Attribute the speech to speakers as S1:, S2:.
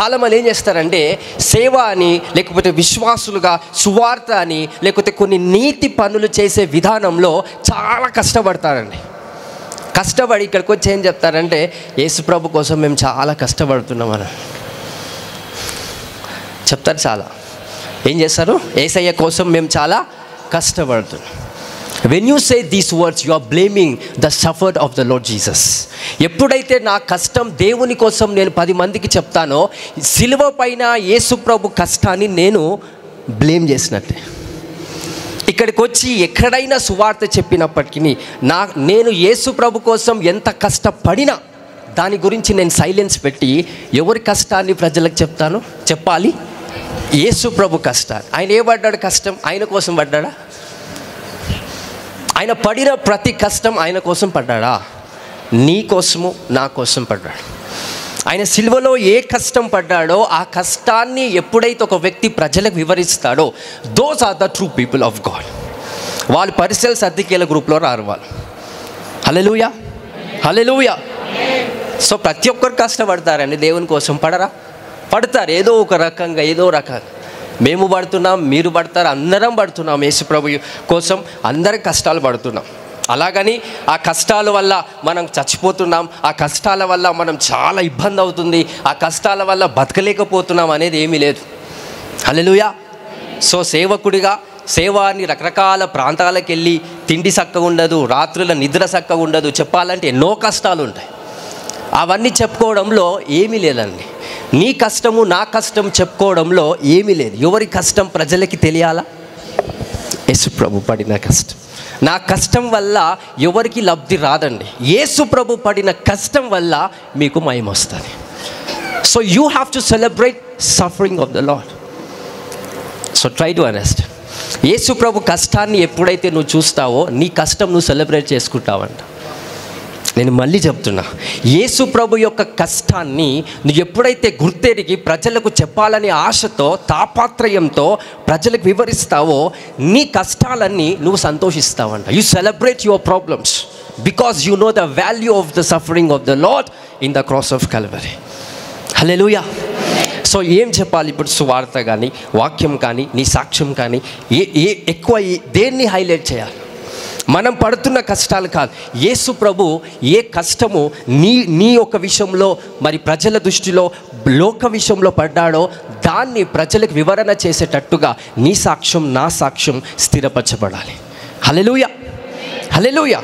S1: చాలామంది ఏం చేస్తారంటే సేవ అని, లేకపోతే విశ్వాసులుగా సువార్త అని, లేకపోతే కొన్ని నీతి పనులు చేసే విధానంలో చాలా కష్టపడతారండి. కష్టపడి ఇక్కడికి వచ్చి ఏం చెప్తారంటే యేసుప్రభు కోసం మేము చాలా కష్టపడుతున్నామని చెప్తారు. చాలా ఏం చేస్తారు, యేసయ్య కోసం మేము చాలా కష్టపడుతున్నాం. When you say these words, you are blaming the suffered of the Lord Jesus. ఎప్పుడైతే నా కష్టం దేవుని కోసం నేను 10 మందికి చెప్తానో, సిలువ పైన యేసు ప్రభు కష్టాన్ని నేను బ్లేమ్ చేసినట్టే. ఇక్కడికి వచ్చి ఎక్కడైనా సువార్త చెప్పినప్పటికీ నేను యేసు ప్రభు కోసం ఎంత కష్టపడినా దాని గురించి నేను సైలెన్స్ పెట్టి ఎవరి కష్టాన్ని ప్రజలకు చెప్పాలి? యేసు ప్రభు కష్టాన్ని. ఆయన ఏ పడ్డాడు కష్టం? ఆయన కోసం పడ్డాడా? ఆయన పడిన ప్రతి కష్టం ఆయన కోసం పడ్డాడా? నీ కోసము నా కోసం పడ్డాడు. ఆయన సిలువలో ఏ కష్టం పడ్డాడో ఆ కష్టాన్ని ఎప్పుడైతే ఒక వ్యక్తి ప్రజలకు వివరిస్తాడో, those are the true people of God. వాళ్ళు పరిసెల సర్దికేల గ్రూప్లో రారు వాళ్ళు. హల్లెలూయా, హల్లెలూయా. సో ప్రతి ఒక్కరు కష్టపడతారండి, దేవుని కోసం పడతారు ఏదో ఒక రకంగా, ఏదో రకంగా. మేము పడుతున్నాం, మీరు పడతారు, అందరం పడుతున్నాం. యేసు ప్రభు కోసం అందరం కష్టాలు పడుతున్నాం. అలాగని ఆ కష్టాల వల్ల మనం చచ్చిపోతున్నాం, ఆ కష్టాల వల్ల మనం చాలా ఇబ్బంది అవుతుంది, ఆ కష్టాల వల్ల బతకలేకపోతున్నాం అనేది ఏమీ లేదు. హల్లెలూయా. సో సేవకుడిగా సేవాన్ని రకరకాల ప్రాంతాలకు వెళ్ళి తిండి చక్కగా ఉండదు, రాత్రుల నిద్ర చక్కగా ఉండదు, చెప్పాలంటే ఎన్నో కష్టాలు ఉంటాయి. అవన్నీ చెప్పుకోవడంలో ఏమీ లేదండి. నీ కష్టము నా కష్టం చెప్పుకోవడంలో ఏమీ లేదు. ఎవరి కష్టం ప్రజలకి తెలియాలా? యేసు ప్రభు పడిన కష్టం. నా కష్టం వల్ల ఎవరికి లబ్ధి రాదండి. యేసు ప్రభు పడిన కష్టం వల్ల మీకు మహిమ వస్తుంది. So you have to celebrate suffering of the Lord. So try to understand. Yesu ప్రభు కష్టాన్ని ఎప్పుడైతే నువ్వు చూస్తావో నీ కష్టం నువ్వు సెలబ్రేట్ చేసుకుంటావంట. నేను మళ్ళీ చెప్తున్నా, యేసు ప్రభు యొక్క కష్టాన్ని నువ్వు ఎప్పుడైతే గుర్తెరిగి ప్రజలకు చెప్పాలనే ఆశతో, తాపత్రయంతో ప్రజలకు వివరిస్తావో నీ కష్టాలన్నీ నువ్వు సంతోషిస్తావంట. You celebrate your problems because you know the value of the suffering of the Lord in the cross of Calvary. Hallelujah. So ఏం చెప్పాలి ఇప్పుడు? సువార్త కానీ, వాక్యం కానీ, నీ సాక్ష్యం కానీ ఎక్కువ దేన్ని హైలైట్ చేయాలి? మనం పడుతున్న కష్టాలు కాదు. యేసు ప్రభు ఏ కష్టము నీ యొక్క విషయంలో, మరి ప్రజల దృష్టిలో, లోక విషయంలో పడ్డాడో దాన్ని ప్రజలకు వివరణ చేసేటట్టుగా నీ సాక్ష్యం, నా సాక్ష్యం స్థిరపరచబడాలి. హల్లెలూయా, హల్లెలూయా.